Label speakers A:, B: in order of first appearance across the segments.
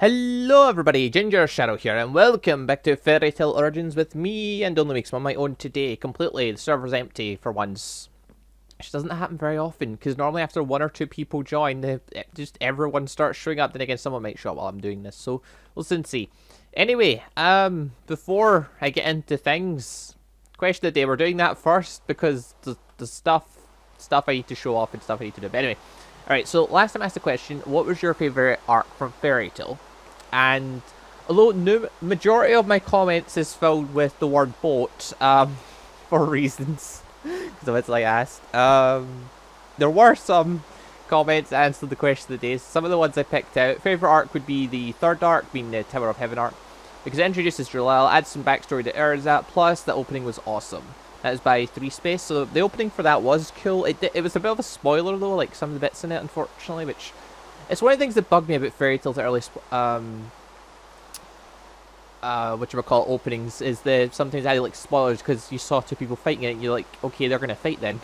A: Hello everybody, Gingershadow here, and welcome back to Fairy Tale Origins with me and Only Weeks on my own today, completely. The server's empty for once. Which doesn't happen very often, because normally after one or two people join, just everyone starts showing up, then again someone might show up while I'm doing this, so we'll soon see. Anyway, before I get into things, question of the day, we're doing that first, because the stuff I need to show off and stuff I need to do. But anyway, alright, so last time I asked the question, what was your favourite arc from Fairy Tale? And although no majority of my comments is filled with the word boat, for reasons, because of it's like asked, there were some comments that answered the question of the day. Some of the ones I picked out. Favourite arc would be the third arc, being the Tower of Heaven arc, because it introduces Jalal, adds some backstory to Erzat, plus the opening was awesome. That is by 3 Space, so the opening for that was cool. It was a bit of a spoiler though, like some of the bits in it, unfortunately, which it's one of the things that bugged me about Fairy Tale's early whatchamacallit openings, is that sometimes I had like spoilers because you saw two people fighting it and you're like, okay, they're gonna fight then.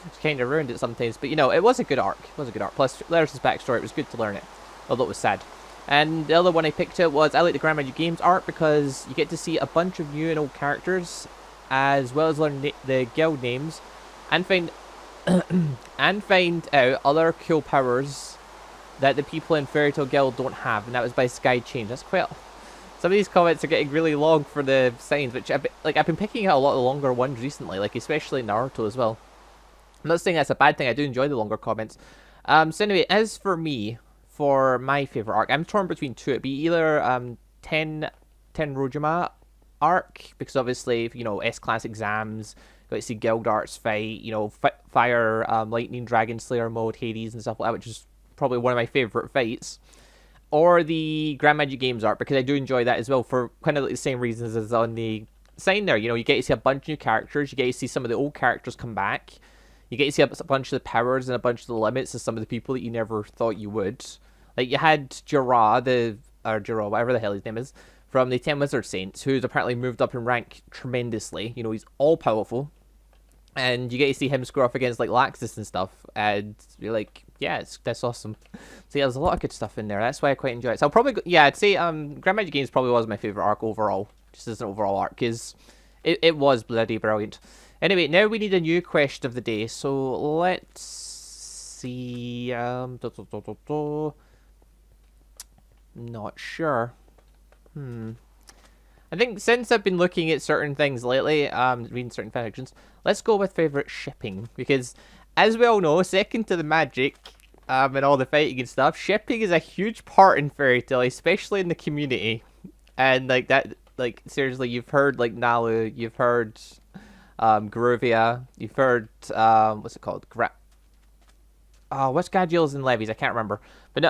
A: It's kind of ruined it sometimes, but you know, it was a good arc. It was a good arc. Plus, Laris's backstory, it was good to learn it, although it was sad. And the other one I picked out was, I like the Grand Magic Games arc because you get to see a bunch of new and old characters, as well as learn the guild names, and find out other cool powers that the people in Fairy Tale Guild don't have, and that was by Sky Change. That's quite. Some of these comments are getting really long for the signs, which I've been picking out a lot of the longer ones recently, like especially Naruto as well. I'm not saying that's a bad thing. I do enjoy the longer comments. So anyway, as for me, for my favorite arc, I'm torn between two. It'd be either Tenrojima arc, because obviously, you know, S-class exams, got to see Guild Arts fight, you know, Fire, Lightning, Dragon Slayer mode, Hades and stuff like that, which is probably one of my favourite fights. Or the Grand Magic Games arc, because I do enjoy that as well, for kind of like the same reasons as on the sign there. You know, you get to see a bunch of new characters, you get to see some of the old characters come back, you get to see a bunch of the powers and a bunch of the limits of some of the people that you never thought you would. Like, you had Jirah, whatever the hell his name is, from the 10 Wizard Saints, who's apparently moved up in rank tremendously. You know, he's all powerful. And you get to see him score off against, like, Laxus and stuff. And you're like, yeah, that's awesome. So, yeah, there's a lot of good stuff in there. That's why I quite enjoy it. So, I'll probably, I'd say Grand Magic Games probably was my favourite arc overall. Just as an overall arc, because it was bloody brilliant. Anyway, now we need a new question of the day. So, let's see. Not sure. I think since I've been looking at certain things lately, reading certain fanfictions, let's go with favourite shipping. Because, as we all know, second to the magic, and all the fighting and stuff, shipping is a huge part in Fairy Tale, especially in the community. And, like, that, like, seriously, you've heard, like, Nalu, you've heard, Garuvia, you've heard, what's it called? What's Gadgeals and Levies? I can't remember. But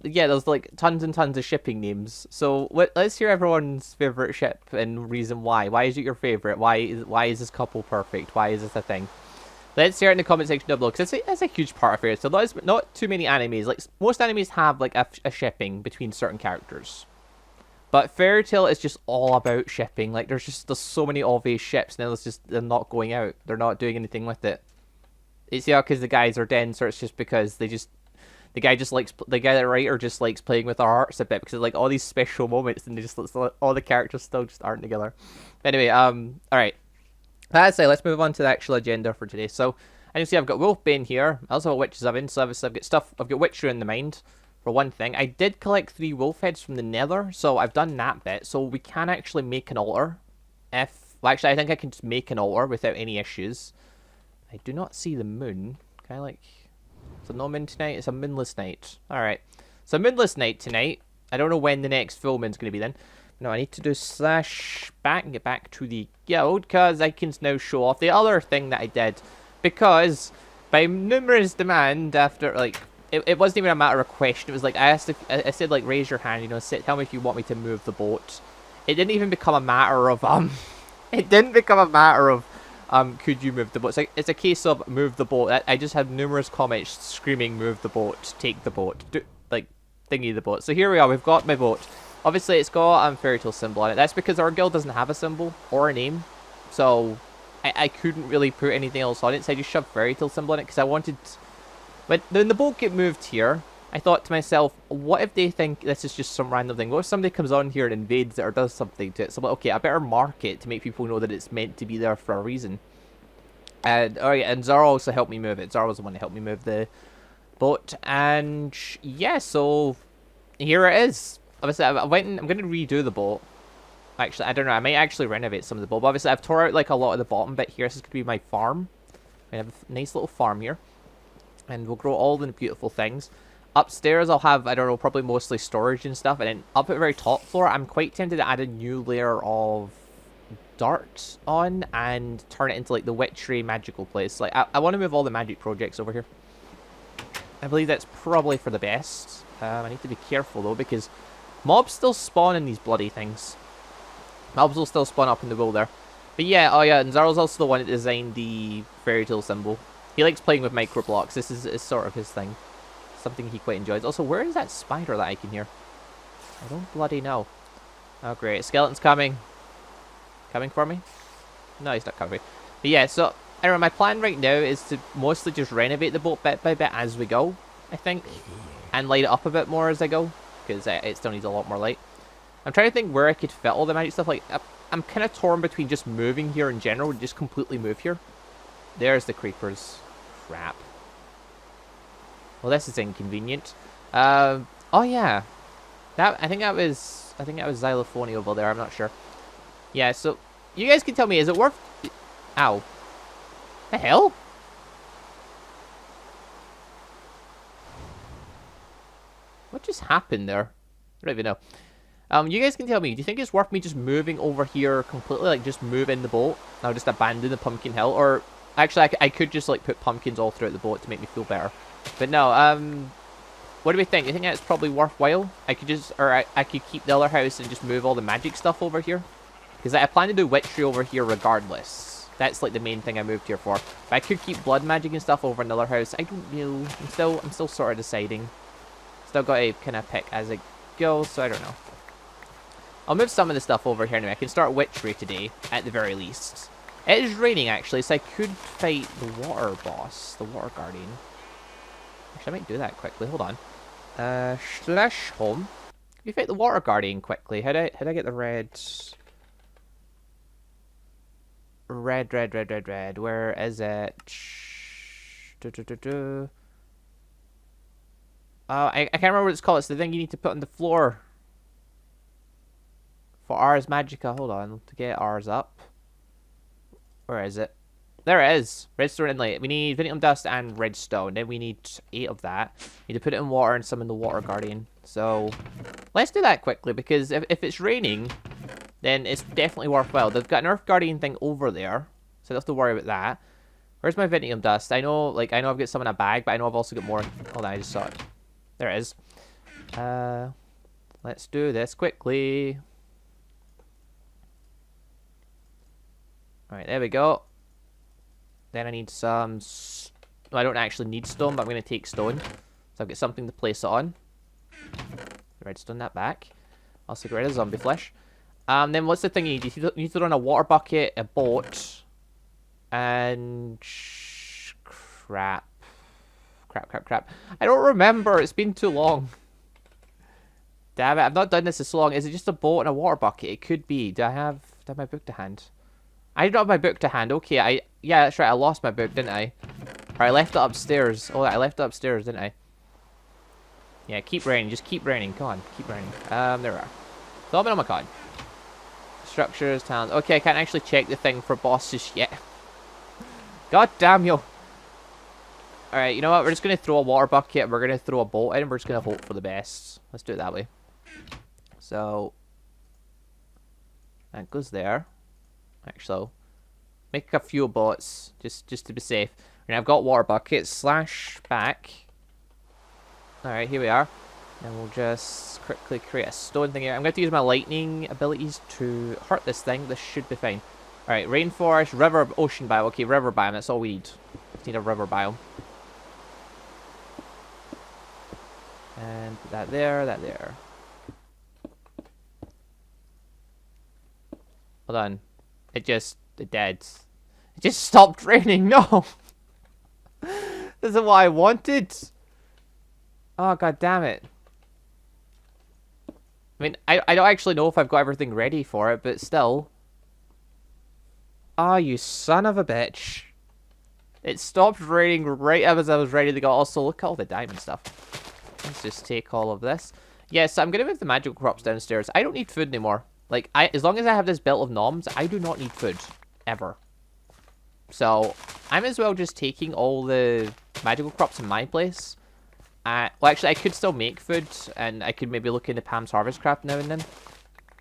A: yeah, there's like tons and tons of shipping names. So let's hear everyone's favorite ship and reason why. Why is it your favorite? Why is this couple perfect? Why is this a thing? Let's hear it in the comment section down below, because it's a huge part of Fairy Tale. So not too many animes. Like, most animes have like a shipping between certain characters, but Fairy Tale is just all about shipping. Like, there's so many obvious ships now. They're not going out. They're not doing anything with it. It's because the guys are dense, or it's just because the guy that writer just likes playing with our hearts a bit, because like all these special moments, and all the characters still just aren't together. But anyway, all right. That's it. Let's move on to the actual agenda for today. So, as you see, I've got Wolfbane here. I also have Witch's Oven. So obviously I've got Witcher in the mind for one thing. I did collect 3 wolf heads from the Nether, so I've done that bit. So we can actually make an altar. Actually, I think I can just make an altar without any issues. I do not see the moon. Can I, like... It's no moon tonight? It's a moonless night. Alright. So, moonless night tonight. I don't know when the next full moon's going to be then. No, I need to do /back and get back to the guild, because I can now show off the other thing that I did. Because, by numerous demand after, like... It wasn't even a matter of question. It was like, I said, like, raise your hand, you know, tell me if you want me to move the boat. It didn't even become a matter of, It didn't become a matter of... could you move the boat? It's a case of move the boat. I just had numerous comments screaming, move the boat, take the boat, thingy the boat. So here we are, we've got my boat. Obviously, it's got a Fairy Tale symbol on it. That's because our guild doesn't have a symbol or a name. So, I couldn't really put anything else on it, so I just shoved Fairy Tale symbol on it, because I wanted... When the boat get moved here, I thought to myself, what if they think this is just some random thing? What if somebody comes on here and invades it or does something to it? So I'm like, okay, I better mark it to make people know that it's meant to be there for a reason. And oh yeah, and Zara also helped me move it. Zara was the one that helped me move the boat. And yeah, so here it is. Obviously, I went and I'm going to redo the boat. Actually, I don't know. I might actually renovate some of the boat. But obviously, I've tore out like a lot of the bottom bit here. This is going to be my farm. I have a nice little farm here. And we'll grow all the beautiful things. Upstairs, I'll have, I don't know, probably mostly storage and stuff. And then up at the very top floor, I'm quite tempted to add a new layer of dirt on and turn it into like the witchery magical place. Like, I want to move all the magic projects over here. I believe that's probably for the best. I need to be careful though, because mobs still spawn in these bloody things. Mobs will still spawn up in the wool there. But yeah, oh yeah, and Zaro's also the one that designed the fairy tale symbol. He likes playing with micro blocks. This is sort of his thing. Something he quite enjoys. Also, where is that spider that I can hear? I don't bloody know. Oh great, skeleton's coming. Coming for me? No, he's not coming. But yeah, so anyway, my plan right now is to mostly just renovate the boat bit by bit as we go, I think. And light it up a bit more as I go, because it still needs a lot more light. I'm trying to think where I could fit all the magic stuff. Like, I'm kind of torn between just moving here in general, just completely move here. There's the creepers. Crap. Well, this is inconvenient. Oh yeah, I think that was xylophone over there. I'm not sure. Yeah, so you guys can tell me, is it worth? Ow. The hell? What just happened there? I don't even know. You guys can tell me, do you think it's worth me just moving over here completely, like just move in the boat? I'll just abandon the pumpkin hill, or actually I could just like put pumpkins all throughout the boat to make me feel better. But no, what do we think? You think that's probably worthwhile? I could just, or I could keep the other house and just move all the magic stuff over here. Because I plan to do witchery over here regardless. That's like the main thing I moved here for. But I could keep blood magic and stuff over in the other house. I don't know. I'm still sort of deciding. Still got to kind of pick as it goes, so I don't know. I'll move some of the stuff over here anyway. I can start witchery today, at the very least. It is raining actually, so I could fight the water boss, the water guardian. Actually, I might do that quickly. Hold on. Slash home. If you fight the water guardian quickly, how'd I get the red? Red. Where is it? I can't remember what it's called. It's the thing you need to put on the floor. For Ars Magica. Hold on. To get ours up. Where is it? There it is. Redstone inlay. We need Vinium Dust and Redstone. Then we need 8 of that. We need to put it in water and summon the Water Guardian. So, let's do that quickly. Because if it's raining, then it's definitely worthwhile. They've got an Earth Guardian thing over there. So I don't have to worry about that. Where's my Vinium Dust? I know I've got some in a bag, but I know I've also got more. Hold on, I just saw it. There it is. Let's do this quickly. Alright, there we go. Then I need some... Well, I don't actually need stone, but I'm going to take stone. So I've got something to place it on. Redstone that back. Also get rid of zombie flesh. Then what's the thing you need? You need to run a water bucket, a boat, and... Crap. I don't remember. It's been too long. Damn it, I've not done this in so long. Is it just a boat and a water bucket? It could be. Do I have my book to hand? I don't have my book to hand. Okay, yeah, that's right. I lost my book, didn't I? Or I left it upstairs. Oh, I left it upstairs, didn't I? Yeah, keep raining. Just keep raining. Come on, keep raining. There we are. Throw it on my card. Structures, talents. Okay, I can't actually check the thing for bosses yet. God damn you. Alright, you know what? We're just going to throw a water bucket. We're going to throw a boat in. And we're just going to hope for the best. Let's do it that way. So, that goes there. Actually, make a few boats just to be safe. And I've got water buckets slash back. Alright, here we are. And we'll just quickly create a stone thing here. I'm going to use my lightning abilities to hurt this thing. This should be fine. Alright, rainforest, river, ocean biome. Okay, river biome. That's all we need. Just need a river biome. And put that there, that there. Hold on. It dead. It just stopped raining. No! This is what I wanted. Oh, god damn it. I mean, I don't actually know if I've got everything ready for it, but still. Oh, you son of a bitch. It stopped raining right as I was ready to go. Also, look at all the diamond stuff. Let's just take all of this. Yes, I'm going to move the magical crops downstairs. I don't need food anymore. Like, as long as I have this belt of noms, I do not need food. Ever. So, I might as well just taking all the magical crops in my place. Well, actually, I could still make food, and I could maybe look into Pam's Harvest Craft now and then.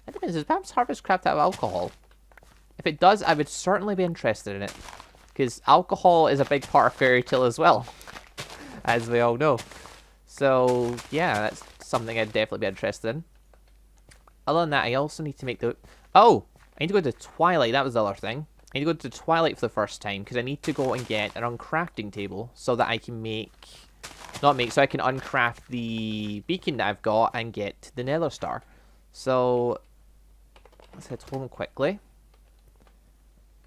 A: It depends. Does Pam's Harvest Craft have alcohol? If it does, I would certainly be interested in it. Because alcohol is a big part of Fairy Tale as well. As we all know. So, yeah, that's something I'd definitely be interested in. Other than that, I also need to make the... Oh! I need to go to Twilight. That was the other thing. I need to go to Twilight for the first time. Because I need to go and get an uncrafting table. So that I can make... Not make, so I can uncraft the beacon that I've got and get the Nether Star. So, let's head home quickly.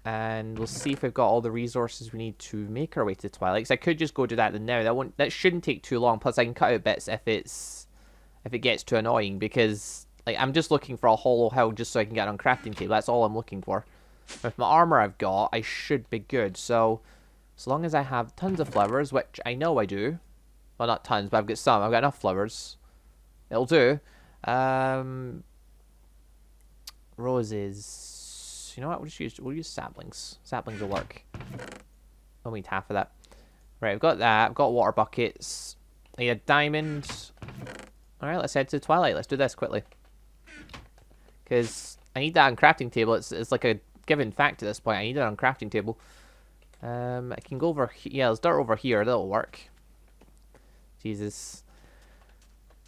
A: And we'll see if we've got all the resources we need to make our way to Twilight. Because I could just go do that now. That shouldn't take too long. Plus, I can cut out bits if it gets too annoying. Because like I'm just looking for a hollow hill just so I can get an uncrafting table. That's all I'm looking for. With my armor I've got, I should be good. So, as long as I have tons of flowers, which I know I do. Well, not tons, but I've got some. I've got enough flowers. It'll do. Roses. You know what? We'll use saplings. Saplings will work. I'll need half of that. Right, I've got that. I've got water buckets. I need a diamond. Alright, let's head to Twilight. Let's do this quickly. Because I need that uncrafting table. It's like a given fact at this point. I need an uncrafting table. I can go over here. Yeah, let's start over here. That'll work. Jesus.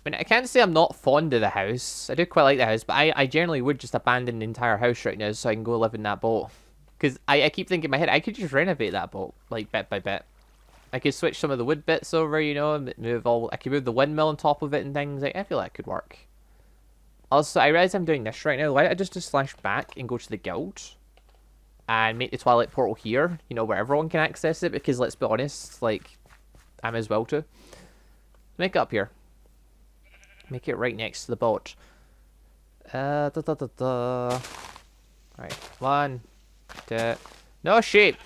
A: I mean, I can't say I'm not fond of the house. I do quite like the house, but I generally would just abandon the entire house right now so I can go live in that boat. Because I keep thinking in my head, I could just renovate that boat, like, bit by bit. I could switch some of the wood bits over, you know, and I could move the windmill on top of it and things. Like, I feel like it could work. Also, I realize I'm doing this right now. Why don't I just slash back and go to the guild? And make the Twilight portal here, you know, where everyone can access it. Because, let's be honest, like, I might as well too. Make it up here. Make it right next to the boat. Right. 1, 2. No, sheep!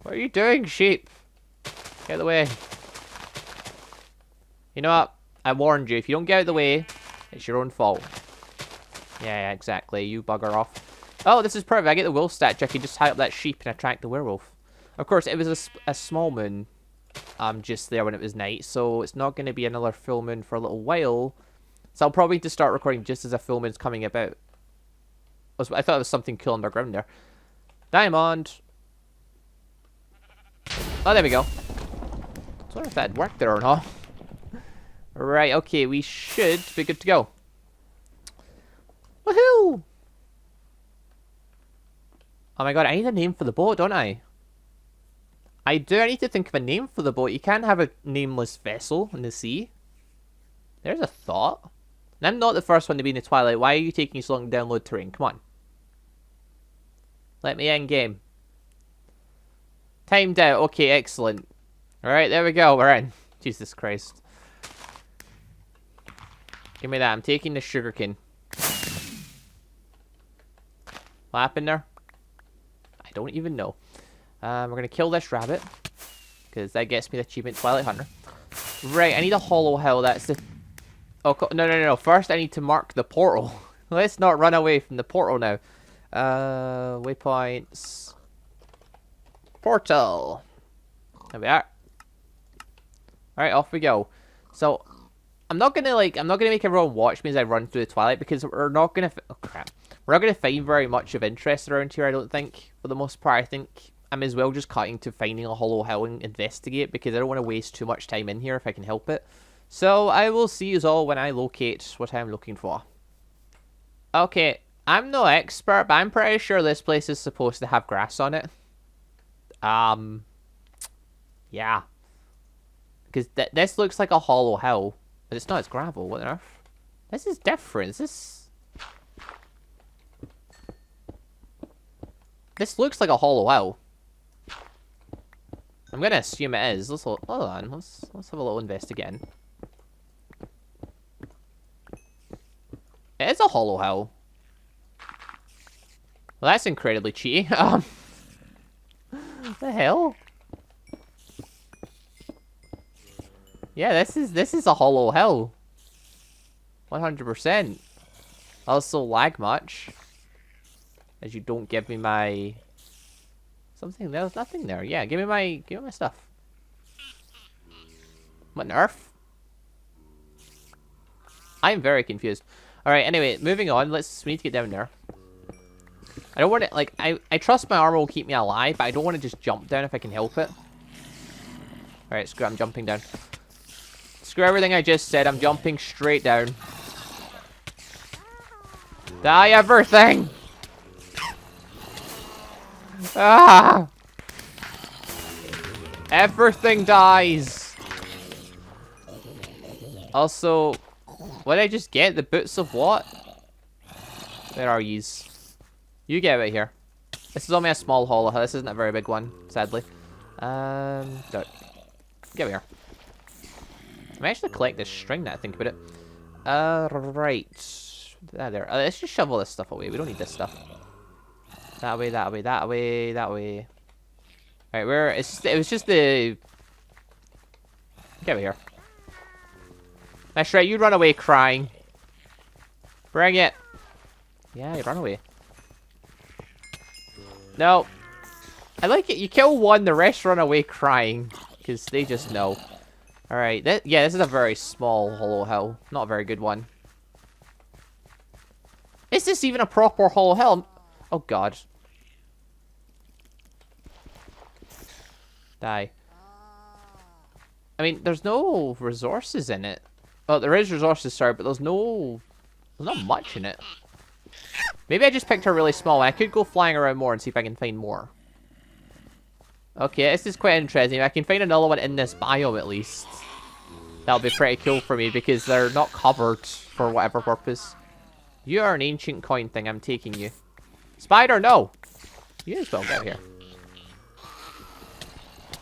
A: What are you doing, sheep? Get out of the way. You know what? I warned you. If you don't get out of the way, it's your own fault. Yeah, exactly. You bugger off. Oh, this is perfect. I get the wolf statue. I can just tie up that sheep and attract the werewolf. Of course, it was a small moon. Just there when it was night, so it's not going to be another full moon for a little while. So I'll probably just start recording just as a full moon's coming about. I thought there was something cool underground there. Diamond! Oh, there we go. I wonder if that worked there or not. Right, okay, we should be good to go. Woohoo! Oh my god, I need a name for the boat, don't I? I need to think of a name for the boat. You can't have a nameless vessel in the sea. There's a thought. And I'm not the first one to be in the Twilight. Why are you taking so long to download terrain? Come on. Let me in game. Timed out. Okay, excellent. Alright, there we go. We're in. Jesus Christ. Give me that. I'm taking the sugarcane. What happened there? I don't even know. We're going to kill this rabbit. Because that gets me the achievement Twilight Hunter. Right, I need a hollow hill. That's the... Oh, no. First, I need to mark the portal. Let's not run away from the portal now. Waypoints. Portal. There we are. Alright, off we go. So, I'm not gonna make everyone watch me as I run through the Twilight because we're not gonna... Oh, crap. We're not gonna find very much of interest around here, I don't think. For the most part, I think I'm as well just cutting to finding a hollow hill and investigate because I don't want to waste too much time in here if I can help it. So, I will see you all when I locate what I'm looking for. Okay, I'm no expert, but I'm pretty sure this place is supposed to have grass on it. Yeah. Because this looks like a hollow hill. But it's not, it's gravel. What on earth? This is different. This looks like a hollow hill. I'm gonna assume it is. Hold on. Let's have a little investigate. It is a hollow hell. Well, that's incredibly cheaty. The hell? Yeah, this is a hollow hell. 100%. Also lag much. As you don't give me my something. There's nothing there. Yeah, give me my stuff. What on earth? I am very confused. Alright, anyway, moving on. We need to get down there. I don't want to, like, I trust my armor will keep me alive, but I don't want to just jump down if I can help it. Alright, screw it, I'm jumping down. Screw everything I just said, I'm jumping straight down. Die, everything! Ah! Everything dies! Also, what did I just get? The boots of what? Where are yous? You get out here. This is only a small hollow. This isn't a very big one, sadly. Get here. I might actually collect this string now I think about it. Right. There. Let's just shovel this stuff away. We don't need this stuff. That way, that way, that way, that way. Alright, it was just the... Get over here. That's right, you run away crying. Bring it. Yeah, you run away. No. I like it. You kill one, the rest run away crying. Because they just know. Alright, yeah, this is a very small hollow hell. Not a very good one. Is this even a proper hollow hell? Oh god. Die. I mean, there's no resources in it. Well, there is resources, sorry, but there's not much in it. Maybe I just picked her really small. I could go flying around more and see if I can find more. Okay, this is quite interesting. If I can find another one in this biome at least, that'll be pretty cool for me because they're not covered for whatever purpose. You are an ancient coin thing. I'm taking you. Spider, no! You as well get here.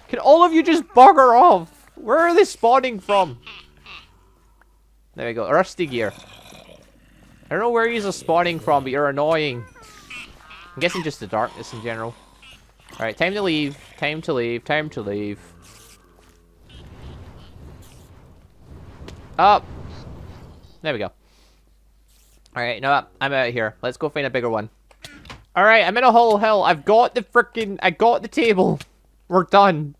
A: Can all of you just bugger off? Where are they spawning from? There we go. Rusty gear. I don't know where you're spawning from, but you're annoying. I'm guessing just the darkness in general. Alright, time to leave. Time to leave. Time to leave. Up. There we go. Alright, you know what? I'm out of here. Let's go find a bigger one. Alright, I'm in a hollow hell. I got the table. We're done.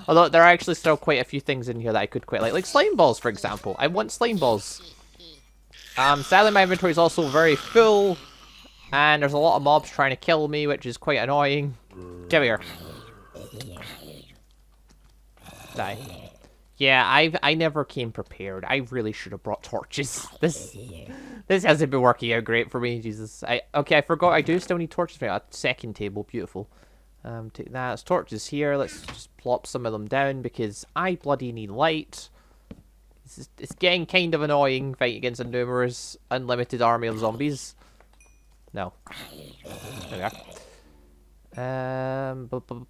A: Although there are actually still quite a few things in here that I could quite like slime balls, for example. I want slime balls. Sadly, my inventory is also very full, and there's a lot of mobs trying to kill me, which is quite annoying. Get here. Die. Yeah, I never came prepared. I really should have brought torches. This hasn't been working out great for me. Jesus. Okay, I forgot. I do still need torches for a second table. Beautiful. Take that. There's torches here. Let's just plop some of them down because I bloody need light. It's getting kind of annoying fighting against a numerous, unlimited army of zombies. No. There we are.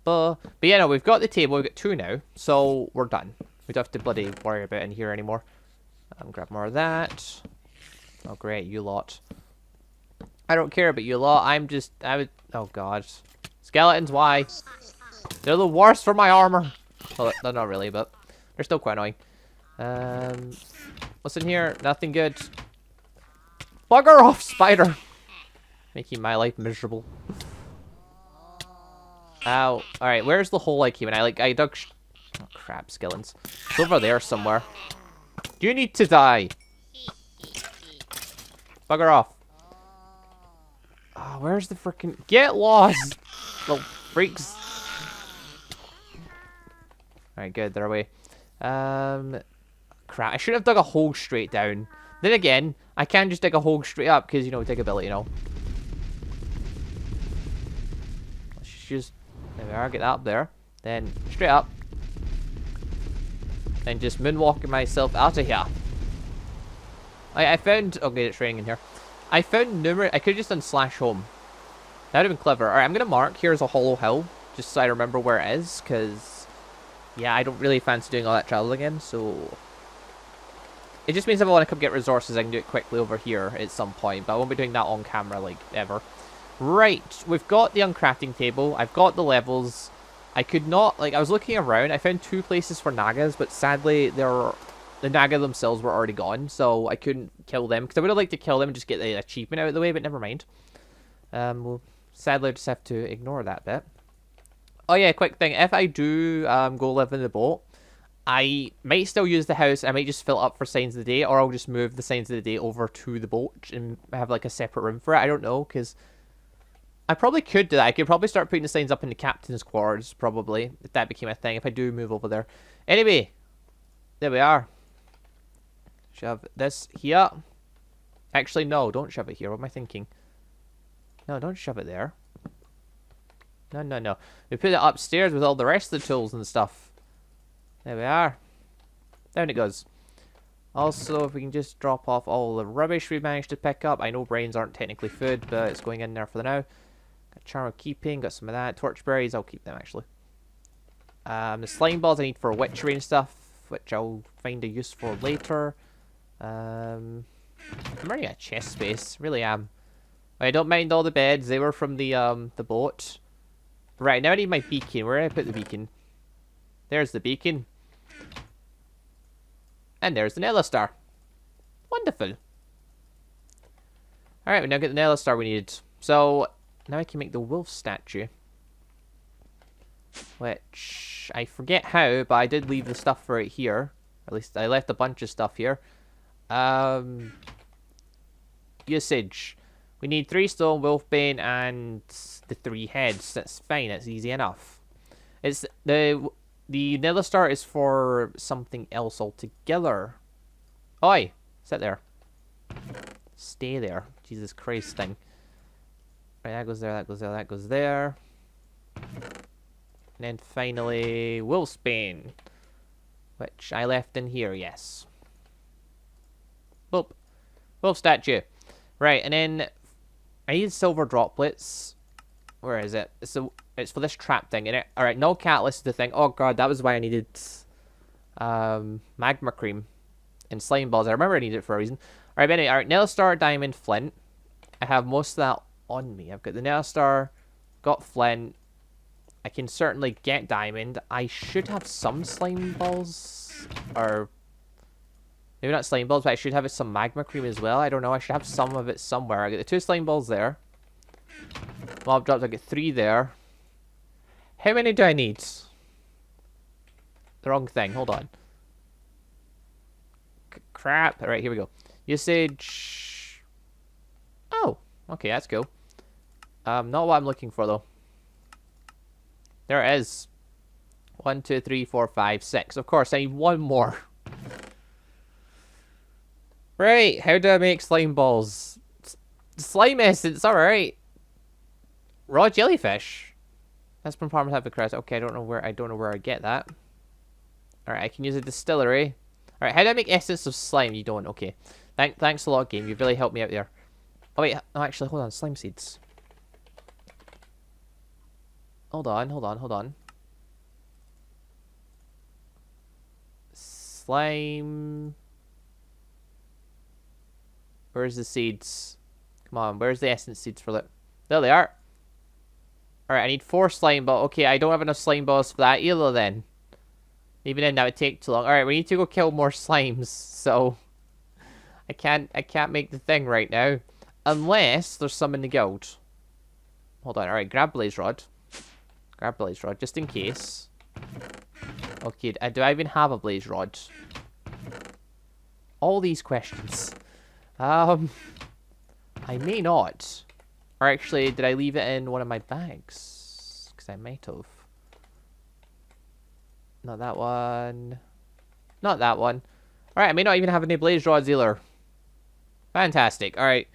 A: But yeah, no, we've got the table. We've got 2 now, so we're done. We don't have to bloody worry about in here anymore. Grab more of that. Oh great, you lot. I don't care about you lot. Oh god. Skeletons, why? They're the worst for my armor. Well, they're not really, but they're still quite annoying. What's in here? Nothing good. Bugger off, spider! Making my life miserable. Ow. Alright, where's the hole I came in? I dug... Oh, crap, skeletons. It's over there somewhere. You need to die! Bugger off. Oh, where's the frickin'... Get lost! Little freaks. Alright, good, they're away. Crap, I should have dug a hole straight down. Then again, I can't just dig a hole straight up because, you know, digability, you know. Let's just... There we are, get that up there. Then, straight up. And just moonwalking myself out of here. I found... Okay, it's raining in here. I found numerous... I could have just done slash home. That would have been clever. Alright, I'm going to mark here's a hollow hill. Just so I remember where it is, because... yeah, I don't really fancy doing all that travel again, so... It just means if I want to come get resources, I can do it quickly over here at some point, but I won't be doing that on camera, like, ever. Right, we've got the uncrafting table, I've got the levels. I could not, like, I was looking around, I found 2 places for Nagas, but sadly, the Naga themselves were already gone, so I couldn't kill them, because I would have liked to kill them and just get the achievement out of the way, but never mind. We'll sadly just have to ignore that bit. Oh yeah, quick thing, if I do go live in the boat, I might still use the house, I might just fill it up for Signs of the Day, or I'll just move the Signs of the Day over to the boat and have, like, a separate room for it, I don't know, because... I probably could do that. I could probably start putting the signs up in the captain's quarters, probably, if that became a thing, if I do move over there. Anyway, there we are. Shove this here. Actually, no, don't shove it here. What am I thinking? No, don't shove it there. No, no, no. We put it upstairs with all the rest of the tools and stuff. There we are. Down it goes. Also, if we can just drop off all the rubbish we managed to pick up. I know brains aren't technically food, but it's going in there for the now. Got charm of keeping, got some of that. Torchberries, I'll keep them actually. The slime balls I need for witchery and stuff, which I'll find a use for later. I'm running out of chest space, really am. I don't mind all the beds, they were from the boat. Right, now I need my beacon. Where did I put the beacon? There's the beacon. And there's the Nether Star. Wonderful. Alright, we now get the Nether Star we needed. So, now I can make the wolf statue. Which, I forget how, but I did leave the stuff for it here. At least I left a bunch of stuff here. Usage. We need 3 stone, wolfbane, and the 3 heads. That's fine, that's easy enough. It's the Nether Star is for something else altogether. Oi! Sit there. Stay there. Jesus Christ thing. Right, that goes there, that goes there, that goes there. And then finally, Wolfsbane. Which I left in here, yes. Boop. Wolf statue. Right, and then I need silver droplets. Where is it? So it's for this trap thing, innit? Alright, no catalyst is the thing. Oh god, that was why I needed magma cream and slime balls. I remember I needed it for a reason. Alright, anyway, alright, Nether Star, Diamond, Flint. I have most of that on me. I've got the Nether Star, got Flint. I can certainly get Diamond. I should have some slime balls. Or maybe not slime balls, but I should have some magma cream as well. I don't know. I should have some of it somewhere. I got the 2 slime balls there. Mob drops, I get 3 there. How many do I need? The wrong thing. Hold on. Crap. Alright, here we go. Usage. Oh, okay, that's cool. Not what I'm looking for, though. There it is. 1, 2, 3, 4, 5, 6. Of course, I need 1 more. Right, how do I make slime balls? Slime essence, alright. Raw jellyfish. That's from farmers have the crest. Okay, I don't know where I get that. Alright, I can use a distillery. Alright, how do I make essence of slime? You don't, okay. Thanks a lot, game. You've really helped me out there. Oh wait, no, actually, hold on, slime seeds. Hold on. Slime. Where's the seeds? Come on, where's the essence seeds for that? There they are. Alright, I need 4 slime balls. Okay, I don't have enough slime balls for that either then. Even then, that would take too long. Alright, we need to go kill more slimes, so... I can't make the thing right now. Unless there's some in the guild. Hold on, alright, grab blaze rod. Grab blaze rod, just in case. Okay, do I even have a blaze rod? All these questions. I may not. Or actually, did I leave it in one of my bags? Because I might have. Not that one. Not that one. Alright, I may not even have any blaze rods either. Fantastic. Alright.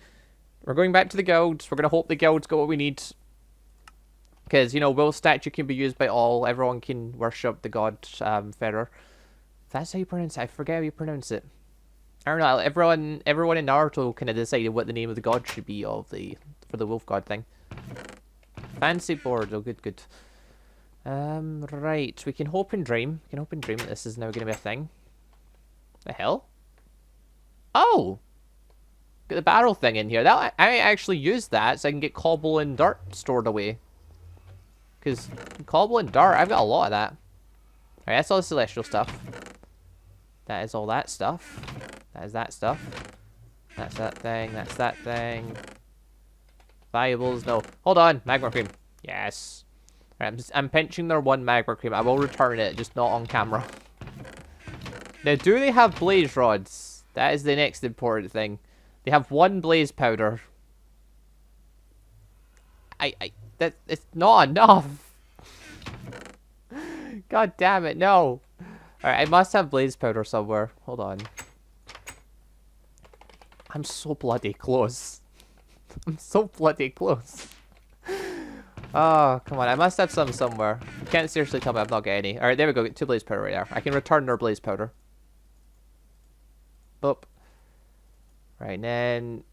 A: We're going back to the guilds. We're going to hope the guilds got what we need. Because, you know, Will's statue can be used by all. Everyone can worship the god Ferrer. That's how you pronounce it. I forget how you pronounce it. I don't know. Everyone in Naruto kind of decided what the name of the god should be for the wolf god thing. Fancy board. Oh, good. Right. We can hope and dream. We can hope and dream that this is now going to be a thing. The hell? Oh! Got the barrel thing in here. That I actually use that so I can get cobble and dirt stored away. Because cobble and dirt, I've got a lot of that. Alright, that's all the celestial stuff. That is all that stuff. That is that stuff. That's that thing. That's that thing. Valuables. No. Hold on. Magma cream. Yes. Alright, I'm pinching their one magma cream. I will return it, just not on camera. Now, do they have blaze rods? That is the next important thing. They have one blaze powder. That it's not enough. God damn it, no. Alright, I must have blaze powder somewhere. Hold on. I'm so bloody close. I'm so bloody close. Oh, come on. I must have some somewhere. You can't seriously tell me I've not got any. Alright, there we go. Get 2 blaze powder right there. I can return their blaze powder. Boop. Right, and then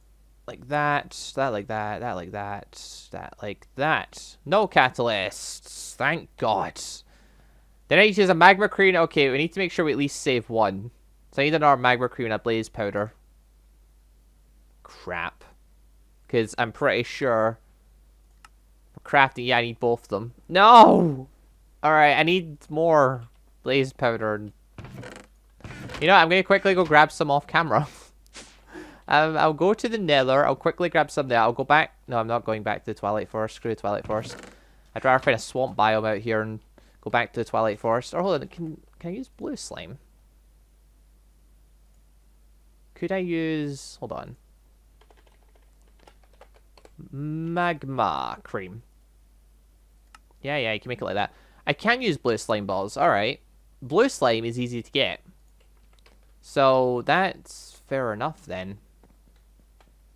A: like that, that like that, that like that, that like that. No catalysts. Thank God. Then I need to use a magma cream. Okay, we need to make sure we at least save one. So I need another magma cream and a blaze powder. Crap. Because I'm pretty sure for crafting, yeah, I need both of them. No! Alright, I need more blaze powder. You know what, I'm going to quickly go grab some off camera. I'll go to the Nether. I'll quickly grab some there. I'll go back. No, I'm not going back to the Twilight Forest. Screw the Twilight Forest. I'd rather find a swamp biome out here and go back to the Twilight Forest. Or hold on, can I use blue slime? Could I use... Hold on. Magma cream. Yeah, you can make it like that. I can use blue slime balls. Alright. Blue slime is easy to get. So, that's fair enough then.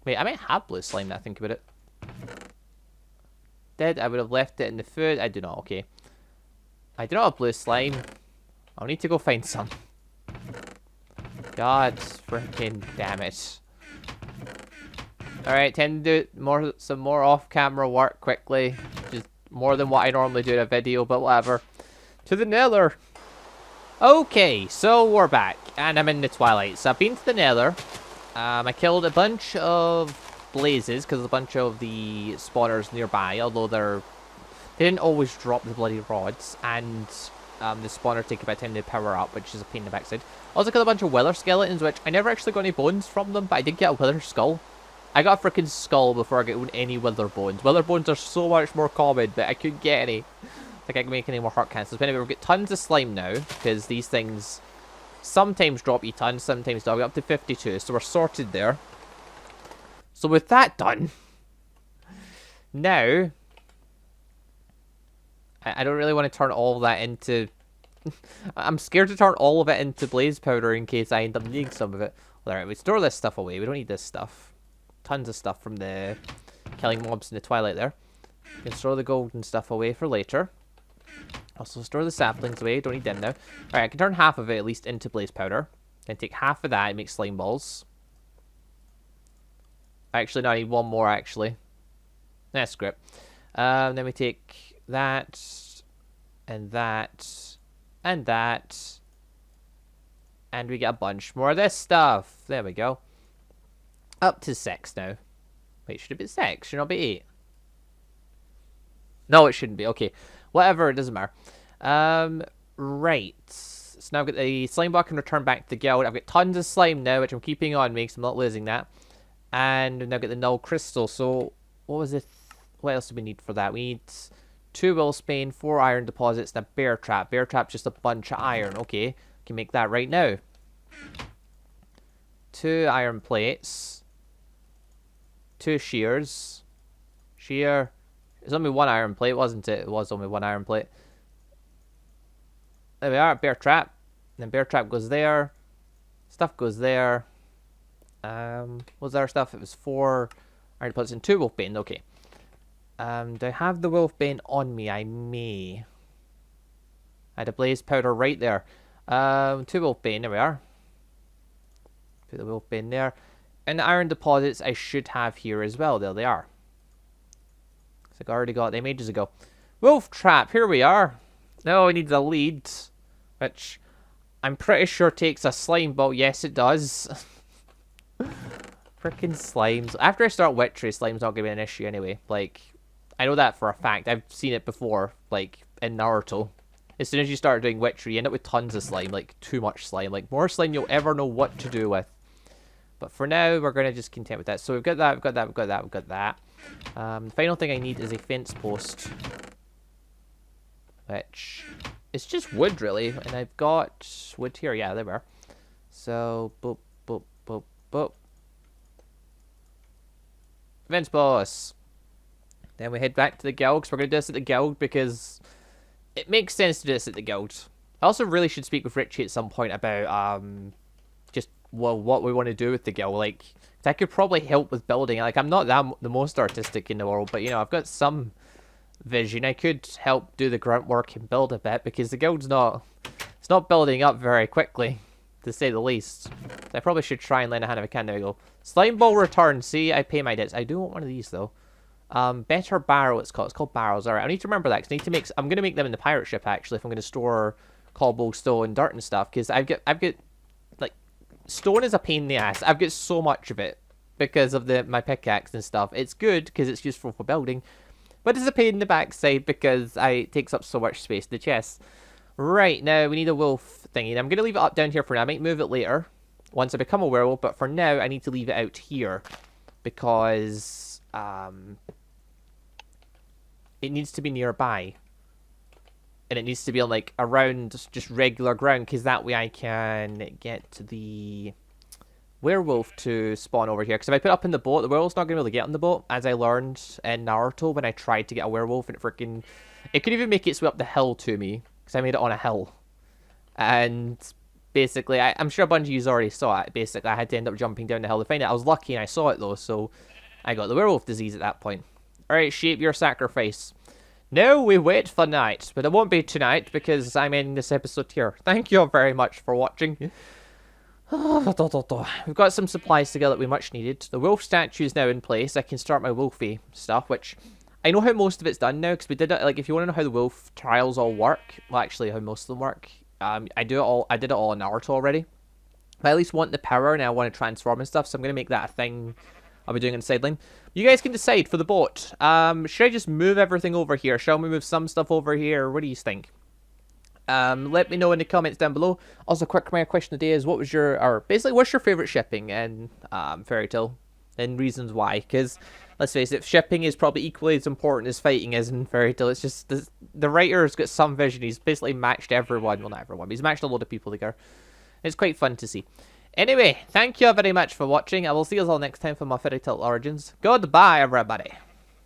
A: Wait, I might have blue slime now I think about it. Did I would have left it in the food? I do not, okay. I do not have blue slime. I'll need to go find some. God freaking damn it. Alright, tend to do some more off-camera work quickly. Just more than what I normally do in a video, but whatever. To the Nether. Okay, so we're back. And I'm in the Twilight. So I've been to the Nether. I killed a bunch of blazes because a bunch of the spawners nearby, although they didn't always drop the bloody rods, and the spawner take about time to power up, which is a pain in the backside. Also killed a bunch of wither skeletons, which I never actually got any bones from them, but I did get a wither skull. I got a freaking skull before I got any wither bones. Wither bones are so much more common, but I couldn't get any. I think I can make any more heart cancers. But anyway, we've got tons of slime now, because these things sometimes drop you tons, sometimes don't. We're up to 52, so we're sorted there. So with that done, now, I don't really want to turn all of that into... I'm scared to turn all of it into blaze powder in case I end up needing some of it. Alright, we store this stuff away. We don't need this stuff. Tons of stuff from the killing mobs in the Twilight there. We can store the golden stuff away for later. Also store the saplings away. Don't need them now. Alright, I can turn half of it at least into blaze powder. Then take half of that and make slime balls. Actually, no, I need one more actually. That's great. Then we take that, and that, and that, and we get a bunch more of this stuff. There we go. Up to 6 now. Wait, should it be 6? Should it not be 8? No, it shouldn't be. Okay. Whatever, it doesn't matter. Right. So now I've got the slime block and return back to the guild. I've got tons of slime now, which I'm keeping on me because I'm not losing that. And now I've got the null crystal. So, what was it? What else do we need for that? We need 2 Willsbane, 4 iron deposits, and a bear trap. Bear trap's just a bunch of iron. Okay, can make that right now. 2 iron plates. 2 shears. Shear. It's only 1 iron plate, wasn't it? It was only 1 iron plate. There we are, bear trap. And then bear trap goes there. Stuff goes there. What was our stuff? It was 4 iron deposits and 2 Wolfbane. Okay. Do I have the Wolfbane on me? I may. I had a blaze powder right there. 2 Wolfbane, there we are. Put the Wolfbane there. And the iron deposits I should have here as well. There they are. So I already got them ages ago. Wolf trap, here we are. No, it needs a lead, which I'm pretty sure takes a slime ball. Yes, it does. Freaking slimes. After I start witchery, slime's not gonna be an issue anyway. Like, I know that for a fact. I've seen it before, like, in Naruto. As soon as you start doing witchery, you end up with tons of slime, like, too much slime. Like, more slime you'll ever know what to do with. But for now, we're gonna just content with that. So we've got that, we've got that, we've got that, we've got that. The final thing I need is a fence post. Which is just wood, really. And I've got wood here. Yeah, there we are. So, boop, boop, boop, boop. Fence post. Then we head back to the guild, because we're going to do this at the guild, because it makes sense to do this at the guild. I also really should speak with Richie at some point about, just, well, what we want to do with the guild. Like, I could probably help with building it. Like, I'm not the most artistic in the world, but, you know, I've got some vision. I could help do the grunt work and build a bit, because the guild's it's not building up very quickly, to say the least. I probably should try and lend a hand if I can. There we go. Slime ball return. See, I pay my debts. I do want one of these, though. Better barrel, it's called. It's called barrels. Alright, I need to remember that, because I need to make... I'm going to make them in the pirate ship, actually, if I'm going to store cobblestone, dirt and stuff, because I've got, like, stone is a pain in the ass. I've got so much of it, because of my pickaxe and stuff. It's good, because it's useful for building, but it's a pain in the backside, because it takes up so much space in the chest. Right, now, we need a wolf thingy, and I'm going to leave it up down here for now. I might move it later, once I become a werewolf, but for now, I need to leave it out here, because... it needs to be nearby, and it needs to be on, like, around just regular ground, because that way I can get the werewolf to spawn over here. Because if I put it up in the boat, the werewolf's not going to be able to get on the boat, as I learned in Naruto when I tried to get a werewolf, and it could even make its way up the hill to me, because I made it on a hill. And basically, I'm sure a bunch of you already saw it. Basically, I had to end up jumping down the hill to find it. I was lucky and I saw it, though, so I got the werewolf disease at that point. Alright, sheep, your sacrifice. No, we wait for night, but it won't be tonight, because I'm ending this episode here. Thank you all very much for watching. We've got some supplies together that we much needed. The wolf statue is now in place. I can start my wolfy stuff, which I know how most of it's done now, because we did it, like, if you want to know how the wolf trials all work, well, actually, how most of them work, I did it all in Naruto already. But I at least want the power, and I want to transform and stuff, so I'm going to make that a thing I'll be doing on the sideline. You guys can decide for the boat. Should I just move everything over here? Shall we move some stuff over here? What do you think? Let me know in the comments down below. Also, quick question of the day is, what's your favorite shipping in Fairy Tail? And reasons why. Because, let's face it, shipping is probably equally as important as fighting is in Fairy Tail. It's just, the writer's got some vision. He's basically matched everyone. Well, not everyone, but he's matched a lot of people together. It's quite fun to see. Anyway, thank you very much for watching. I will see you all next time for my Fairy Tail Origins. Goodbye, everybody.